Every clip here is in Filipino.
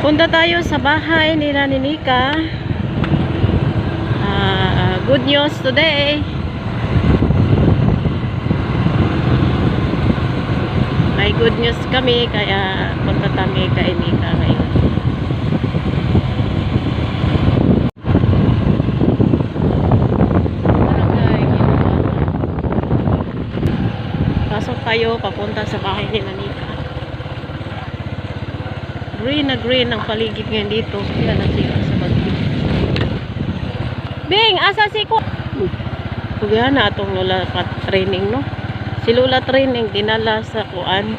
Punta tayo sa bahay nila ni Nika. Good news today. May good news kami, kaya punta kami kay Nika ngayon. Pasok tayo papunta sa bahay nila Nika. Green na green ang paligid ngayon dito. Yan ang sila sa bagyo. Bing, asa si ko? Kuya na atong Lola training, no? Si Lola training dinala sa kuan.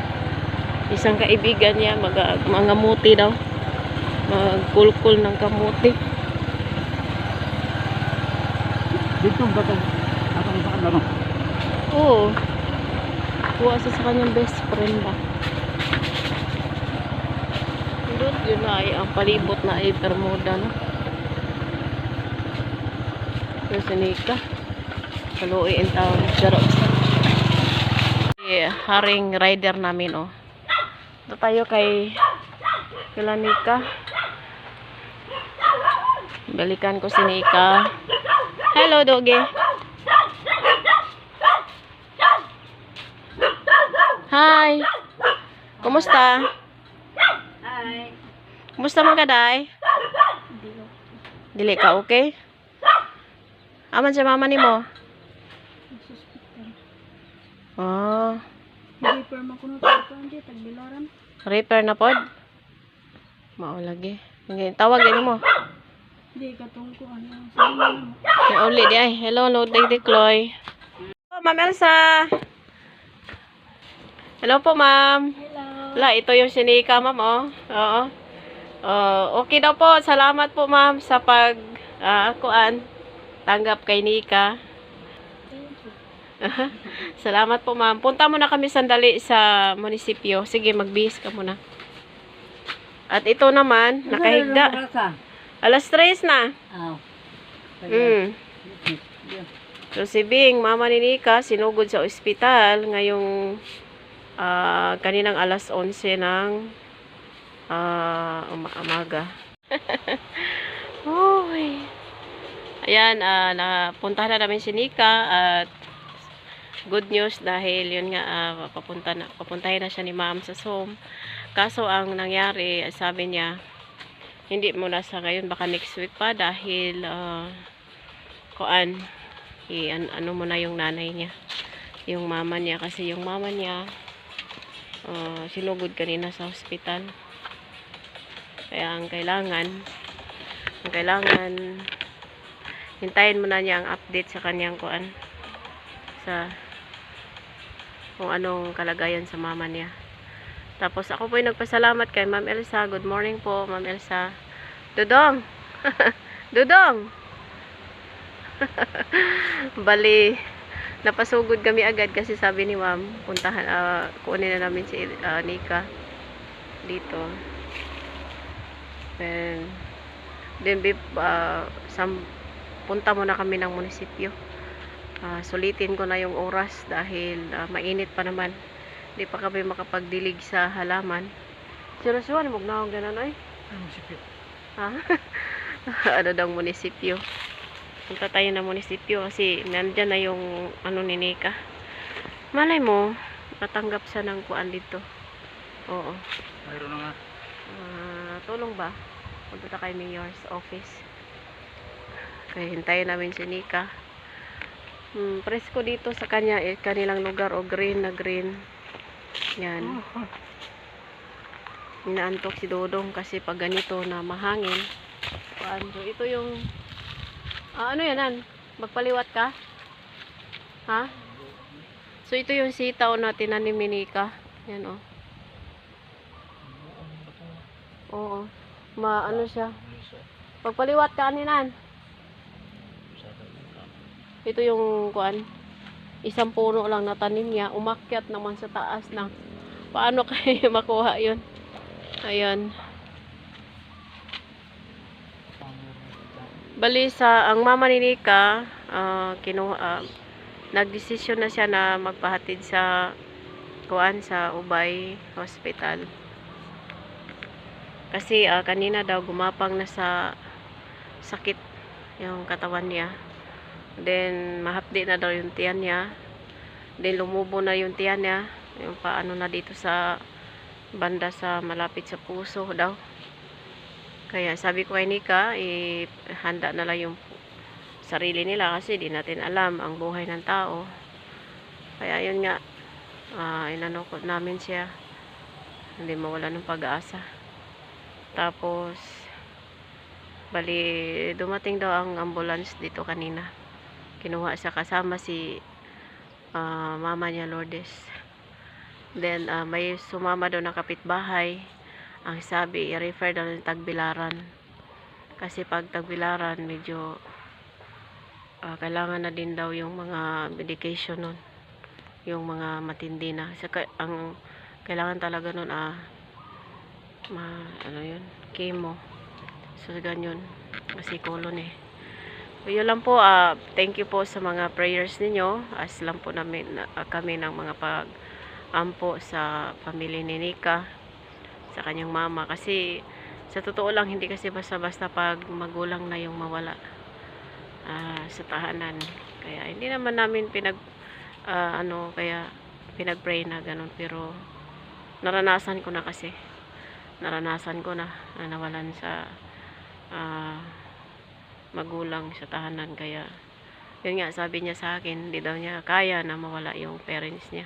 Isang kaibigan niya mangamuti daw. Magkulkul ng kamuti. Dito ba ito? Atong sa kanila, no? Oo. Kuha sa kanyang best friend ba? Doon yun na ay ang palibot na ay Bermuda, no? Yung sinika saluin tawag charot. Haring rider namin, oh. Ito tayo kay Nika. Balikan ko si Nika. Hello, doggy. Hi. Kumusta? Hi. Kumusta man ka, day? Dili ka okay? Aman sa mama ni mo? Oh. Repair man kuno ito, hindi tagbilaran. Repair na pod? Mao lagi. Tawag din mo. Hindi katong ko ano, sabi mo. May uli di ay. Hello, no, Day Chloe. Oh, Ma'am Elsa. Hello po, ma'am. Hello. Wala, ito yung sinika, ma'am, oh. Oo. Okay daw po. Salamat po, ma'am, sa kuan. Tanggap kay Nika. Salamat po, ma'am. Punta muna kami sandali sa munisipyo. Sige, magbihis ka muna. At ito naman, nakahigda. Alas 3 na. So, si Bing, mama ni Nika, sinugod sa ospital ngayong kaninang alas 11 ng umaga. Uy. Ayan, napunta na namin si Nika at good news dahil yun nga papuntahin na siya ni ma'am sa Zoom. Kaso ang nangyari, sabi niya hindi muna sa ngayon, baka next week pa dahil ano muna yung nanay niya, yung mama niya, kasi yung mama niya sinugod kanina sa hospital. Kaya ang kailangan hintayin muna niya ang update sa kanyang sa kung anong kalagayan sa mama niya. Tapos ako po ay nagpasalamat kay Ma'am Elsa. Good morning po, Ma'am Elsa. Dudong! Dudong! Bali, napasugod kami agad kasi sabi ni Ma'am, kunin na namin si Nika dito. Then punta muna kami ng munisipyo. Sulitin ko na yung oras dahil mainit pa naman. Hindi pa kami makapagdilig sa halaman. Seryosuan, huwag na akong ganun ay. Munisipyo. Ha? Ano daw munisipyo? Punta tayo ng munisipyo kasi nandyan na yung ni Nika. Malay mo, natanggap siya ng kuan dito. Oo. Mayroon na nga. Tulong ba? Punta kay Mayor's office. Kaya hintayin namin si Nika. Presko dito sa kanilang lugar, o green na green. Yan. Inaantok si Dodong kasi pag ganito na mahangin. So ito yung ano yan? Magpaliwat ka? Ha? So ito yung sitaw na tinanim ni Nika. Yan, oh. Oo. Ano siya? Pagpaliwat ka aninan. Ito yung isang puno lang na tanim niya, umakyat naman sa taas na. Paano kayo makuha yun? Ayan. Bali ang mama ni Nika, nagdesisyon na siya na magpahatid sa sa Ubay Hospital. Kasi kanina daw gumapang na sa sakit yung katawan niya. Then mahapdi na daw yung tiyan niya. Then lumubo na yung tiyan niya. Yung paano na dito sa banda sa malapit sa puso daw. Kaya sabi ko kay Nika, handa na lang yung sarili nila kasi di natin alam ang buhay ng tao. Kaya yun nga, inanukot namin siya. Hindi mawala ng pag-asa. Tapos, bali, dumating daw ang ambulance dito kanina. Kinuha siya kasama si mama niya, Lourdes. Then, may sumama daw na kapitbahay. Ang sabi, i-refer daw ng Tagbilaran. Kasi pag Tagbilaran, medyo kailangan na din daw yung mga medication nun. Yung mga matindi na. Kasi ang kailangan talaga nun, ano yun? Chemo. So, ganyan. Kasi colon eh. So, yun lang po. Thank you po sa mga prayers ninyo. As lang po namin, kami ng mga pag-ampo sa pamilya ni Nika. Sa kanyang mama. Kasi, sa totoo lang, hindi kasi basta-basta pag magulang na yung mawala sa tahanan. Kaya, hindi naman namin kaya pinag-pray na ganun. Pero, naranasan ko na kasi. Naranasan ko na nawalan sa magulang sa tahanan. Kaya, yun nga, sabi niya sa akin, hindi daw niya kaya na mawala yung parents niya.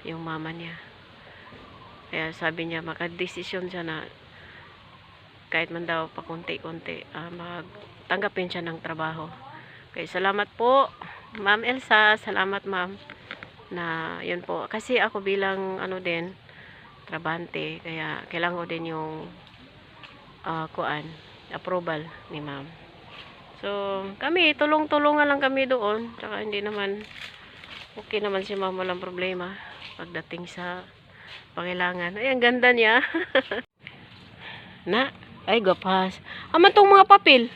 Yung mama niya. Kaya sabi niya, makadesisyon siya na kahit man daw pakunti-kunti, magtanggapin siya ng trabaho. Kaya salamat po, Ma'am Elsa. Salamat, ma'am. Na, yun po. Kasi ako bilang, trabante. Kaya, kailangan ko din yung, approval ni ma'am. So, kami, tulong-tulungan lang kami doon. Tsaka, hindi naman, okay naman si ma'am, walang problema. Pagdating sa pangailangan. Ay, ang ganda niya. Na, ay, gapas. Aman tong mga papel.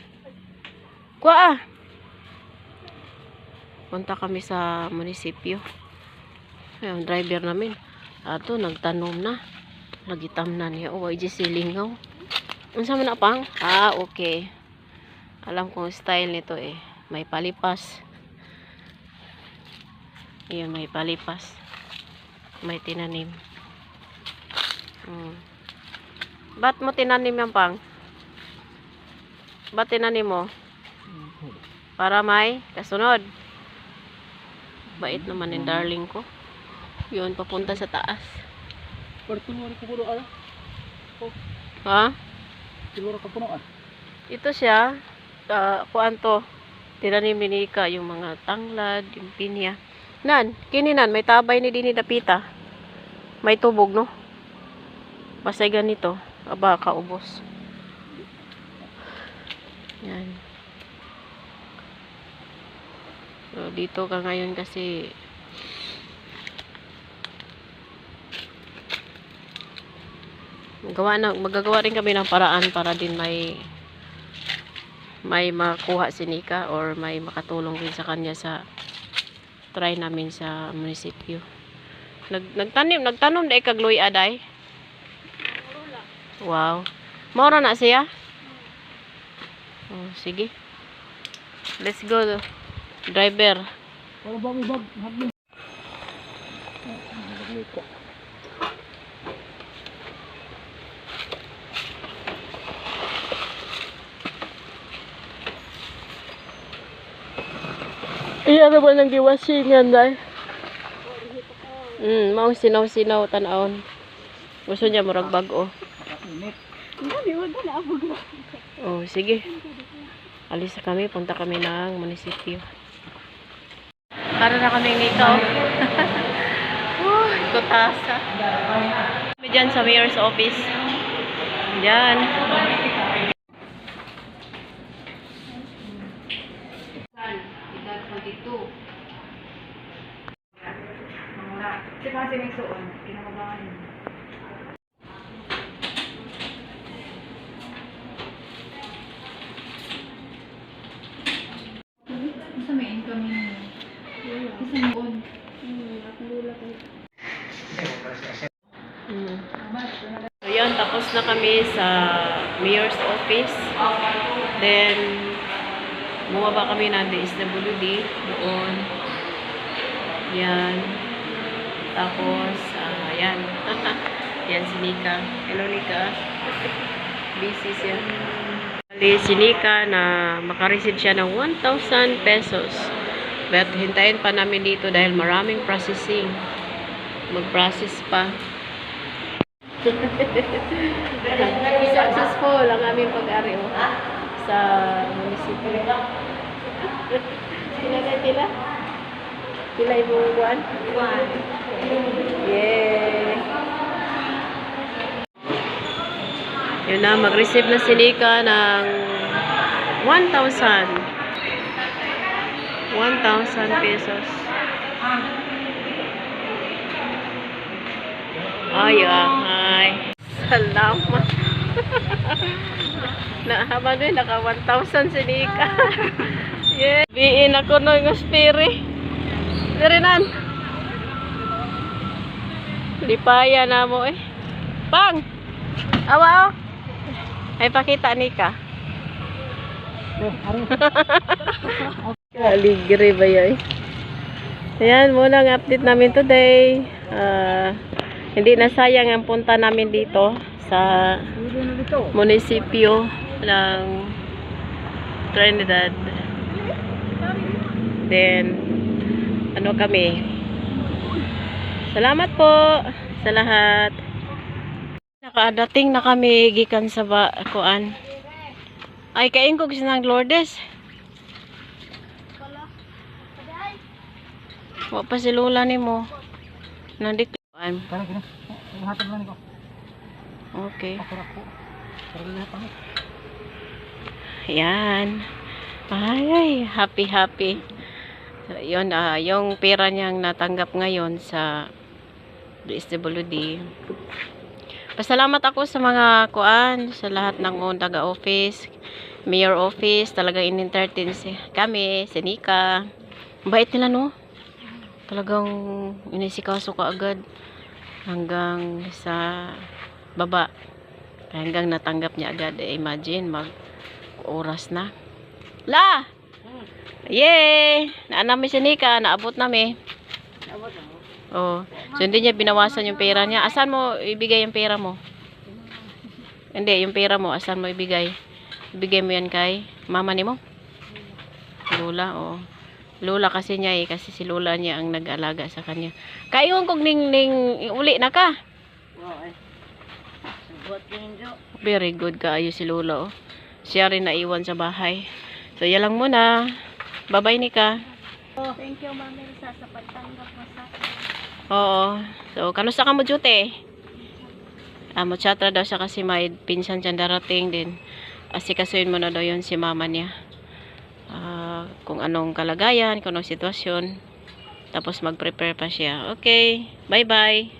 Kuha Punta kami sa munisipyo. Yung driver namin. Ato, nagtanom na. Nagitam na niya. Oh, ay silingaw. Unsa man na pang? Okay. Alam kong style nito eh. May palipas. Yun, may palipas. May tinanim. Ba't mo tinanim yan pang? Ba't tinanim mo? Para may kasunod. Bait naman yung darling ko. Yun, papunta sa taas. Ha? Ito siya. Kuan to. Tinanim ni Nika yung mga tanglad, yung pinya. Kininan, may tabay ni Dini Dapita. May tubog, no? Basta ganito. Aba, kaubos. Yan. So, dito ka ngayon kasi magagawa rin kami ng paraan para din may makuha si Nika or may makatulong din sa kanya sa try namin sa munisipyo. Nagtanom dai kag luy aday. Wow. Maura na siya? Oh, sige. Let's go. Driver. Iya naman ang giwasingan dahil. Maong sinaw-sinaw tanawon. Gusto niya murag bag-o. Oh, sige. Alis na kami, punta kami ng munisipyo. Para na kaming Nika, kutasa. Kami dyan sa mayor's office. Dyan. Kasi may suon, kinakabahan. Isa may income yun. Isa may on. Ako lula ko. Ayan, Ayun, tapos na kami sa mayor's office. Then, bumaba kami ng DSWD doon. Yan. Tapos, yan. Yan si Nika. Hello, Nika. Busy siya. Bali, si Nika na makareceive siya ng 1,000 pesos. But, hintayin pa namin dito dahil maraming processing. Mag-process pa. Successful ang aming pag-ari sa munisipyo. Sila na tila? Sila ibang buwan? Yay! Yun na, mag-receive na si Nika ng 1,000 pesos. Ay, salamat. Habang doon, naka 1,000 si Nika. Yeah. Biin ako no yung spiri. Dirinan. Lipaya na mo eh. Pang! Awa o. Ay, pakita Nika. Aligre ba yun? Ayan, muna ang update namin today. Hindi na sayang ang punta namin dito sa munisipyo ng Trinidad. Then, ano kami? Salamat po sa lahat. Nakadating na kami gikan sa kuan. Ay, kain ko gusto ng Lourdes. Wa pa si Lola ni mo. Nandik kuan. Okay. Yan. Ay, happy. So, yun, yung pera niyang natanggap ngayon sa DSWD. Pasalamat ako sa mga kuan, sa lahat ng taga-office, mayor office, talagang in-entertain kami, si Nika. Bait nila, no? Talagang inisikaso ka agad hanggang sa baba. Hanggang natanggap niya agad. Imagine, mag-oras na. La! Yay! Naanami si Nika, naabot namin. Oh, so hindi niya binawasan yung pera niya. Asan mo ibigay yung pera mo? Hindi, yung pera mo, asan mo ibigay? Ibigay mo yan kay mama ni mo? Lola, oh. Lola kasi niya eh, kasi si Lola niya ang nag-alaga sa kanya. Kayon kog ning uli na ka. Very good kaayo si Lola, oh. Siya rin naiwan sa bahay. So, yan lang muna. Bye-bye, Nika. Thank you, Mami Lisa, sa pagtanggap mo sa akin. Oo. So, kanusta ka mo, Jute? Mo-chatra daw siya kasi may pinsan siya darating din. Asikasuin mo na daw yun si mama niya. Kung anong kalagayan, kung anong sitwasyon. Tapos mag-prepare pa siya. Okay. Bye-bye.